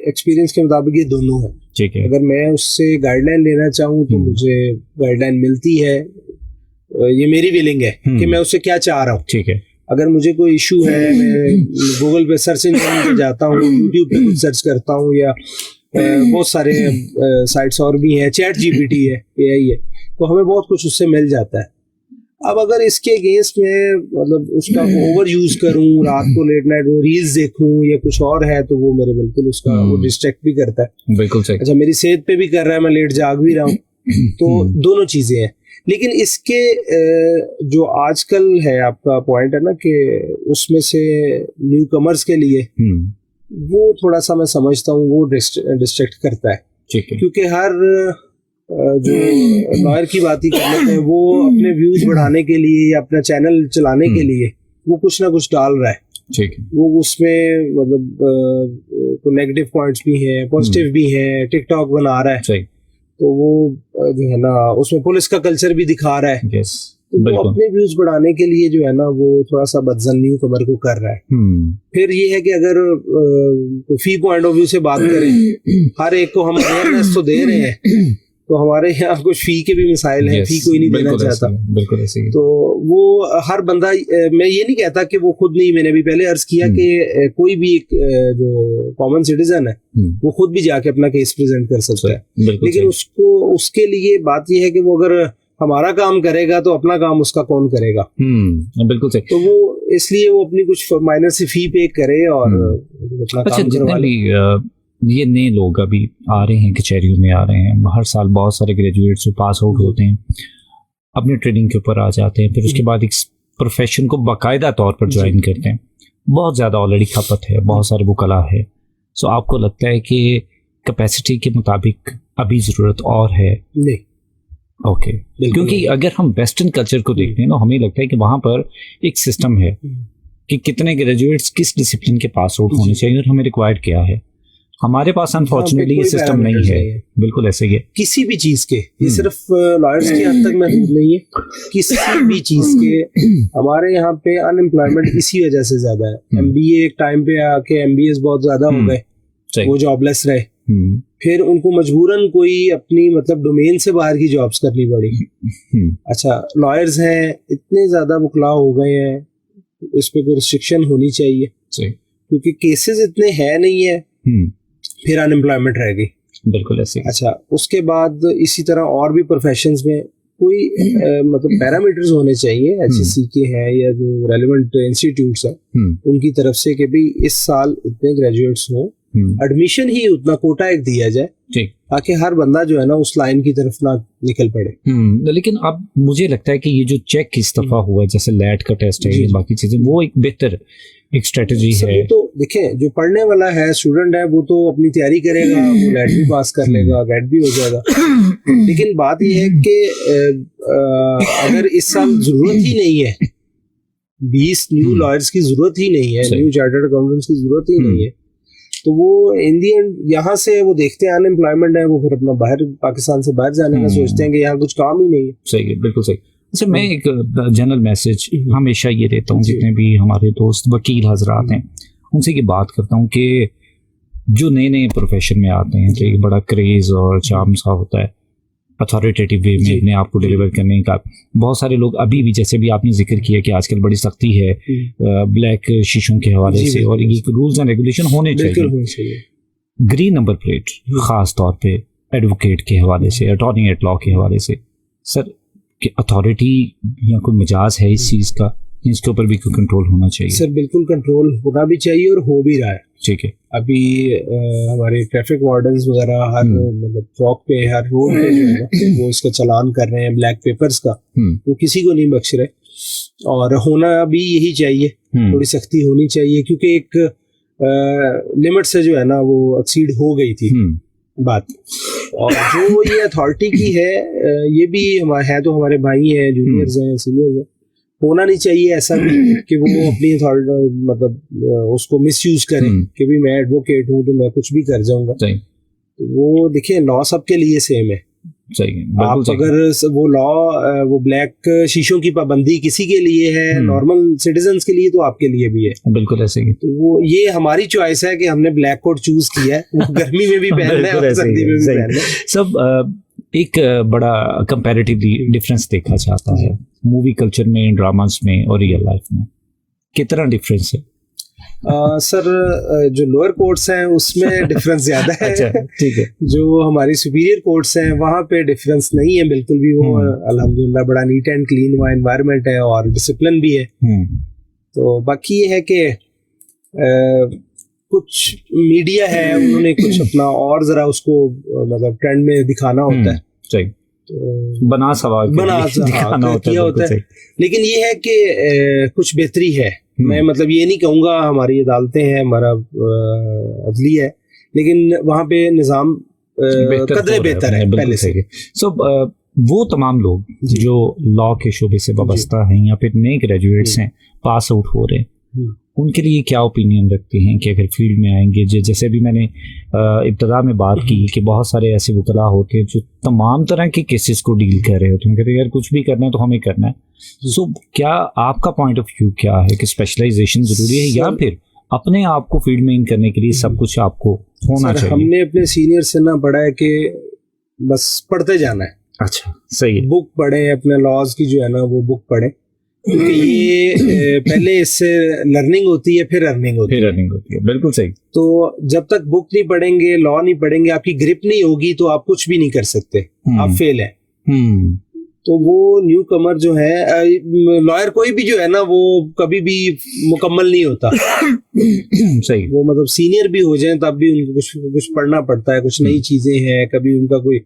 एक्सपीरियंस के मुताबिक ये दोनों है। ठीक है। अगर मैं उससे गाइडलाइन लेना चाहूँ तो मुझे गाइडलाइन मिलती है, ये मेरी विलिंग है कि मैं उससे क्या चाह रहा हूँ। ठीक है। अगर मुझे कोई इशू है, मैं गूगल पे सर्च इंजन पे जाता हूँ, यूट्यूब पे कुछ सर्च करता हूँ, या बहुत सारे साइट्स और भी हैं, चैट जीपीटी है, एआई है, तो हमें बहुत कुछ उससे मिल जाता है। अब अगर इसके अगेंस्ट में मतलब उसका ओवर यूज करूं, रात को लेट नाइट में रील्स देखूं या कुछ और है, तो वो मेरे बिल्कुल उसका वो डिस्ट्रैक्ट भी करता है। बिल्कुल सही। अच्छा, मेरी सेहत पे भी कर रहा है, मैं लेट जाग भी रहा हूँ, तो दोनों चीजें हैं। लेकिन इसके जो आजकल है, आपका पॉइंट है ना कि उसमें से न्यू कमर्स के लिए वो थोड़ा सा मैं समझता हूँ वो डिस्ट्रैक्ट करता है। ठीक है। क्योंकि हर जो लॉयर की बात ही कर लेते हैं, वो अपने व्यूज बढ़ाने के लिए या अपना चैनल चलाने के लिए वो कुछ ना कुछ डाल रहा है। ठीक है। वो उसमें मतलब नेगेटिव पॉइंट्स भी हैं, पॉजिटिव भी हैं, टिकटॉक बना रहा है। सही। तो वो जो है ना, उसमें पुलिस का कल्चर भी दिखा रहा है। यस। तो वो अपने व्यूज बढ़ाने के लिए जो है ना, वो थोड़ा सा बदजन्नी कमर को कर रहा है। फिर ये है कि अगर फी पॉइंट ऑफ व्यू से बात करें, हर एक को हम अवेयरनेस तो दे रहे हैं, तो हमारे यहाँ कुछ फी के भी मिसाइल हैं, फी कोई नहीं देना चाहता। बिल्कुल ऐसे ही। तो वो हर बंदा, मैं ये नहीं कहता कि वो खुद नहीं, मैंने भी पहले अर्ज किया कि कोई भी एक जो कॉमन सिटीजन है वो खुद भी जाके अपना केस प्रेजेंट कर सकता है, लेकिन उसको उसके लिए बात ये है कि वो अगर हमारा काम करेगा तो अपना काम उसका कौन करेगा। बिल्कुल सही। तो वो इसलिए वो अपनी कुछ माइनर सी फी पे करे और अपना काम करवा ले। ये नए लोग अभी आ रहे हैं, कचहरियों में आ रहे हैं, हर साल बहुत सारे ग्रेजुएट्स जो पास आउट होते हैं, अपने ट्रेनिंग के ऊपर आ जाते हैं, फिर उसके बाद एक प्रोफेशन को बाकायदा तौर पर ज्वाइन करते हैं, बहुत ज़्यादा ऑलरेडी खपत है, बहुत सारे वकला है, सो आपको लगता है कि कैपेसिटी के मुताबिक अभी ज़रूरत और है? नहीं, ओके, क्योंकि अगर हम वेस्टर्न कल्चर को देखते हैं तो हमें लगता है कि वहाँ पर एक सिस्टम है कि कितने ग्रेजुएट्स किस डिसिप्लिन के पास आउट होने चाहिए और हमें रिक्वायर्ड क्या है। हमारे पास अनफॉर्चुनेटली ये सिस्टम नहीं है। बिल्कुल ऐसे ही है किसी भी चीज के, ये सिर्फ लॉयर्स की हद तक महदूद नहीं है, किसी भी चीज के। हमारे यहाँ पे अनएम्प्लॉयमेंट इसी वजह से ज्यादा है। एमबीए एक टाइम पे आके एमबीएस बहुत ज्यादा हो गए, वो जॉबलेस रहे, फिर उनको मजबूरन कोई अपनी मतलब डोमेन से बाहर की जॉब्स करनी पड़ी। अच्छा, लॉयर्स हैं, इतने ज्यादा वकला हो गए हैं, इस पे कोई रिस्ट्रिक्शन होनी चाहिए, क्योंकि केसेस इतने हैं नहीं है, फिर अनएम्प्लॉयमेंट रह गई। बिल्कुल ऐसे। अच्छा, उसके बाद इसी तरह और भी प्रोफेशंस में कोई मतलब पैरामीटर्स होने चाहिए, एचएससी के हैं या जो रेलेवेंट इंस्टीट्यूट्स हैं उनकी तरफ से कि भाई इस साल इतने ग्रेजुएट्स हों, एडमिशन ही उतना कोटा एक दिया जाए ताकि हर बंदा जो है ना उस लाइन की तरफ ना निकल पड़े। लेकिन अब मुझे लगता है कि ये जो चेक इस दफा हुआ है, जैसे लैट का टेस्ट है, ये बाकी चीजें, वो एक बेहतर एक स्ट्रेटजी है। तो देखें, जो पढ़ने वाला है, स्टूडेंट है, वो तो अपनी तैयारी करेगा, वो लैट भी पास कर लेगा, गेट भी हो जाएगा। लेकिन बात ये है कि अगर इस साल जरूरत ही नहीं है, 20 न्यू लॉयर्स की जरूरत ही नहीं है, न्यू चार्टर्ड अकाउंटेंट्स की जरूरत ही नहीं है, तो वो इन दी एंड यहाँ से वो देखते हैं अनएम्प्लॉयमेंट है, वो फिर अपना बाहर पाकिस्तान से बाहर जाने का सोचते हैं कि यहाँ कुछ काम ही नहीं है। सही है, बिल्कुल सही। अच्छा, मैं एक जनरल मैसेज हमेशा ये देता हूँ, जितने भी हमारे दोस्त वकील हजरात हैं उनसे ये बात करता हूँ कि जो नए नए प्रोफेशन में आते हैं, तो एक बड़ा क्रेज और चार्म सा होता है अथॉरिटेटिव वे में अपने आप को डिलीवर करने का। बहुत सारे लोग अभी भी, जैसे भी आपने जिक्र किया कि आजकल बड़ी सख्ती है ब्लैक शीशों के हवाले से, और ये रूल्स एंड रेगुलेशन होने चाहिए। ग्रीन नंबर प्लेट खास तौर पे एडवोकेट के हवाले से, अटॉर्नी एट लॉ के हवाले से, सर कि अथॉरिटी या कोई मिजाज है इस चीज़ का, इसके ऊपर भी कोई कंट्रोल होना चाहिए? सर बिल्कुल कंट्रोल होना भी चाहिए और हो भी रहा है। ठीक है। अभी हमारे ट्रैफिक वार्डन्स वगैरह हर मतलब चौक पे, हर रोड पे जो है वो इसका चालान कर रहे हैं, ब्लैक पेपर्स का, वो किसी को नहीं बख्श रहे, और होना भी यही चाहिए, थोड़ी सख्ती होनी चाहिए, क्योंकि एक लिमिट से जो है ना वो एक्सीड हो गई थी बात। और जो ये अथॉरिटी की है, ये भी है तो हमारे भाई हैं, जूनियर्स हैं, सीनियर्स हैं, होना नहीं चाहिए ऐसा भी कि वो अपनी अथॉरिटी मतलब उसको मिसयूज करें कि भी मैं एडवोकेट हूँ तो मैं कुछ भी कर जाऊंगा। तो वो देखिए, लॉ सबके लिए सेम है। आप अगर वो लॉ वो ब्लैक शीशों की पाबंदी किसी के लिए है, नॉर्मल सिटीजन्स के लिए, तो आपके लिए भी है। बिल्कुल ऐसे ही। तो वो ये हमारी चॉइस है कि हमने ब्लैक कोट चूज किया है, वो गर्मी में भी पहनना है और सर्दी में भी पहनना है। सब एक बड़ा कंपैरेटिवली डिफरेंस देखा जाता है मूवी कल्चर में, ड्रामास में और रियल लाइफ में। कितना डिफरेंस है? सर जो लोअर कोर्ट्स हैं उसमें डिफरेंस ज्यादा है। अच्छा, ठीक है। जो हमारी सुपीरियर कोर्ट्स हैं वहाँ पे डिफरेंस नहीं है बिल्कुल भी। वो अल्हम्दुलिल्लाह बड़ा नीट एंड क्लीन वहाँ एनवायरनमेंट है और डिसिप्लिन भी है। तो बाकी ये है कि कुछ मीडिया है, उन्होंने कुछ अपना और जरा उसको मतलब ट्रेंड में दिखाना होता है, तो बना सवाल दिखाना होता है। लेकिन ये है कि कुछ बेहतरी है। मैं मतलब ये नहीं कहूँगा हमारी अदालतें हैं, हमारा अदली है, लेकिन वहाँ पे निज़ाम कदरे बेहतर है पहले से। सो वो तमाम लोग जो लॉ के शोबे से वाबस्ता हैं या फिर नए ग्रेजुएट्स हैं, पास आउट हो रहे हैं, उनके लिए क्या ओपिनियन रखते हैं कि अगर फील्ड में आएंगे? जैसे भी मैंने इब्तदा में बात की कि बहुत सारे ऐसे वकला होते हैं जो तमाम तरह के केसेस को डील कर रहे होते हैं, कहते हैं यार कुछ भी करना है तो हमें करना है। सो क्या आपका पॉइंट ऑफ व्यू क्या है कि स्पेशलाइजेशन जरूरी है या फिर अपने आप को फील्ड में इन करने के लिए सब कुछ आपको होना चाहिए? हमने अपने सीनियर से ना पढ़ा है कि बस पढ़ते जाना है। अच्छा, सही है। बुक पढ़े, अपने लॉज की जो है ना वो बुक पढ़े, क्योंकि ये पहले इससे लर्निंग होती है, फिर अर्निंग होती है। बिल्कुल सही। तो जब तक बुक नहीं पढ़ेंगे, लॉ नहीं पढ़ेंगे, आपकी ग्रिप नहीं होगी तो आप कुछ भी नहीं कर सकते, आप फेल है। तो वो न्यू कमर जो है, लॉयर कोई भी जो है ना वो कभी भी मुकम्मल नहीं होता। सही। वो मतलब सीनियर भी हो जाए तब भी उनको कुछ पढ़ना पड़ता है, कुछ नई चीजें हैं, कभी उनका कोई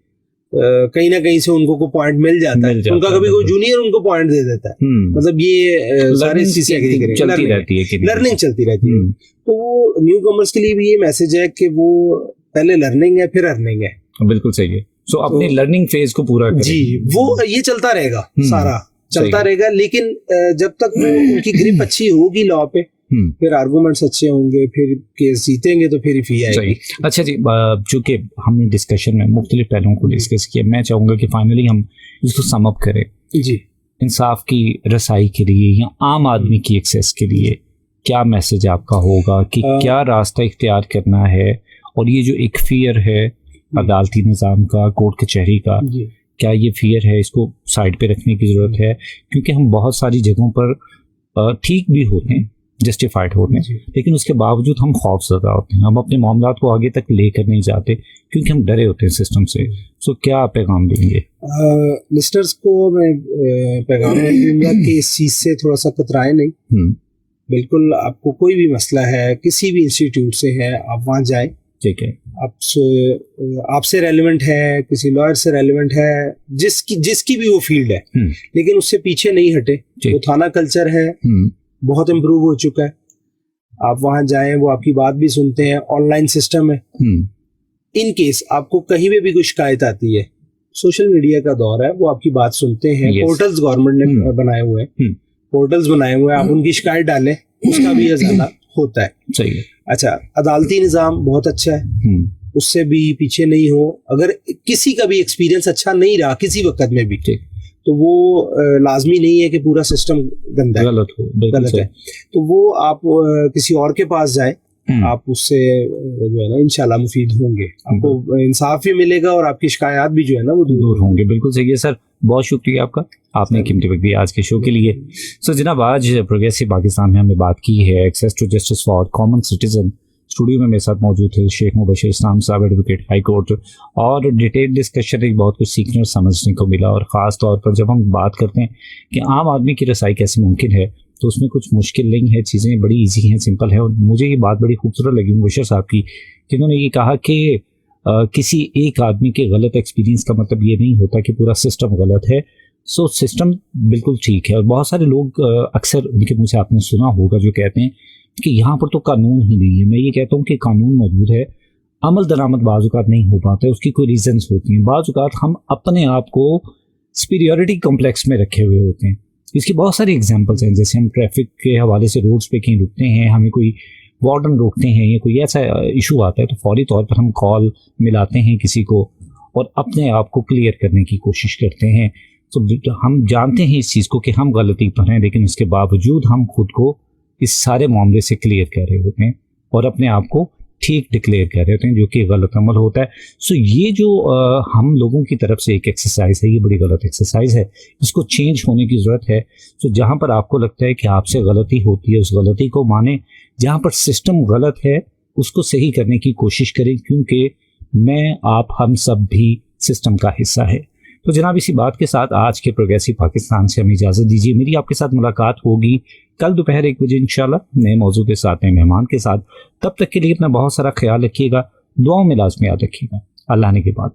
कहीं ना कहीं से उनको को पॉइंट मिल जाता है, उनका कभी कोई जूनियर उनको पॉइंट दे देता है, मतलब ये सारे चीजें चलती रहती है, लर्निंग चलती रहती है। तो वो न्यू कमर्स के लिए भी ये मैसेज है कि वो पहले लर्निंग है फिर अर्निंग है। बिल्कुल सही है। सो अपने लर्निंग फेज को पूरा करें। जी, वो ये चलता रहेगा, सारा चलता रहेगा, लेकिन जब तक वो उनकी ग्रिप अच्छी होगी लॉ पे, फिर आर्गुमेंट्स अच्छे होंगे, फिर केस जीतेंगे तो फिर फी आएगी। अच्छा जी, चूंकि हमने डिस्कशन में मुख्तलिफ पहलुओं को डिस्कस किया, मैं चाहूंगा कि फाइनली हम इसको सम अप करें। जी, इंसाफ की रसाई के लिए या आम आदमी की एक्सेस के लिए क्या मैसेज आपका होगा कि क्या रास्ता इख्तियार करना है, और ये जो एक फियर है अदालती निज़ाम का, कोर्ट कचहरी का, क्या ये फियर है, इसको साइड पे रखने की ज़रूरत है? क्योंकि हम बहुत सारी जगहों पर ठीक भी होते हैं, जस्टिफाइड होते हैं, लेकिन उसके बावजूद हम खौफज़दा होते हैं, हम अपने मामलात को आगे तक लेकर नहीं जाते क्योंकि हम डरे होते हैं सिस्टम से। सो क्या आप पैगाम देंगे लिस्टर्स को? मैं पैगाम दूंगा कि इस चीज़ से थोड़ा सा कतराएं नहीं। बिल्कुल, आपको कोई भी मसला है, किसी भी इंस्टीट्यूट से है, आप वहाँ जाएं। ठीक है, आपसे रेलेवेंट है, किसी लॉयर से रेलेवेंट है, जिसकी भी वो फील्ड है, लेकिन उससे पीछे नहीं हटे। वो थाना कल्चर है, बहुत इम्प्रूव हो चुका है। आप वहां जाएं, वो आपकी बात भी सुनते हैं, ऑनलाइन सिस्टम है। इन केस आपको कहीं पे भी कोई शिकायत आती है, सोशल मीडिया का दौर है, वो आपकी बात सुनते हैं। पोर्टल्स गवर्नमेंट ने बनाए हुए हैं, पोर्टल्स बनाए हुए हैं, आप उनकी शिकायत डालें, उसका भी अजाला होता है। सही है। अच्छा, अदालती निज़ाम बहुत अच्छा है, उससे भी पीछे नहीं हो। अगर किसी का भी एक्सपीरियंस अच्छा नहीं रहा किसी वक्त में भी, तो वो लाजमी नहीं है कि पूरा सिस्टम गंदा है, गलत है। तो वो आप किसी और के पास जाए, आप उससे जो है ना इंशाल्लाह मुफीद होंगे, आपको इंसाफ भी मिलेगा और आपकी शिकायत भी जो है ना वो दूर होंगे। बिल्कुल सही है सर, बहुत शुक्रिया आपका, आपने कीमती वक्त दिया आज के शो के लिए। सो जनाब, आज प्रोग्रेसिव पाकिस्तान में हमने बात की है access to justice for common citizen. Studio में मेरे साथ मौजूद थे शेख मुबशर इस्लाम साहब, एडवोकेट हाई कोर्ट, और डिटेल डिस्कशन एक बहुत कुछ सीखने और समझने को मिला। और ख़ास तौर पर जब हम बात करते हैं कि आम आदमी की रसाई कैसे मुमकिन है, तो उसमें कुछ मुश्किल नहीं है, चीज़ें बड़ी ईजी हैं, सिंपल है। और मुझे ये बात बड़ी खूबसूरत लगी मुबशर साहब की, जिन्होंने ये कहा कि किसी एक आदमी के गलत एक्सपीरियंस का मतलब ये नहीं होता कि पूरा सिस्टम गलत है। सो सिस्टम बिल्कुल ठीक है। और बहुत सारे लोग अक्सर उनके मुँह से आपने सुना होगा जो कहते हैं कि यहाँ पर तो कानून ही नहीं है। मैं ये कहता हूँ कि कानून मौजूद है, अमल दरामद बाज़ औक़ात नहीं हो पाता है, उसकी कोई रीजंस होती हैं। बाज़ औक़ात हम अपने आप को सुपीरियरिटी कॉम्प्लेक्स में रखे हुए होते हैं। इसकी बहुत सारी एग्जांपल्स हैं, जैसे हम ट्रैफिक के हवाले से रोड्स पे कहीं रुकते हैं, हमें कोई वार्डन रोकते हैं या कोई ऐसा इशू आता है, तो फौरी तौर पर हम कॉल मिलाते हैं किसी को और अपने आप को क्लियर करने की कोशिश करते हैं। तो हम जानते हैं इस चीज़ को कि हम गलती पर हैं, लेकिन उसके बावजूद हम खुद को इस सारे मामले से क्लियर कर रहे होते हैं और अपने आप को ठीक डिक्लेयर कर रहे होते हैं, जो कि गलत अमल होता है। सो ये जो हम लोगों की तरफ से एक एक्सरसाइज है, ये बड़ी गलत एक्सरसाइज है, इसको चेंज होने की ज़रूरत है। तो जहाँ पर आपको लगता है कि आपसे गलती होती है, उस गलती को माने। जहाँ पर सिस्टम गलत है, उसको सही करने की कोशिश करें, क्योंकि मैं, आप, हम सब भी सिस्टम का हिस्सा है। तो जनाब, इसी बात के साथ आज के प्रोग्रेसिव पाकिस्तान से हमें इजाज़त दीजिए। मेरी आपके साथ मुलाकात होगी कल दोपहर 1 बजे इंशाल्लाह, नए मौजू के साथ, नए मेहमान के साथ। तब तक के लिए अपना बहुत सारा ख्याल रखिएगा, दुआओं में लाज़मी याद रखिएगा। अल्लाह ने के बाद।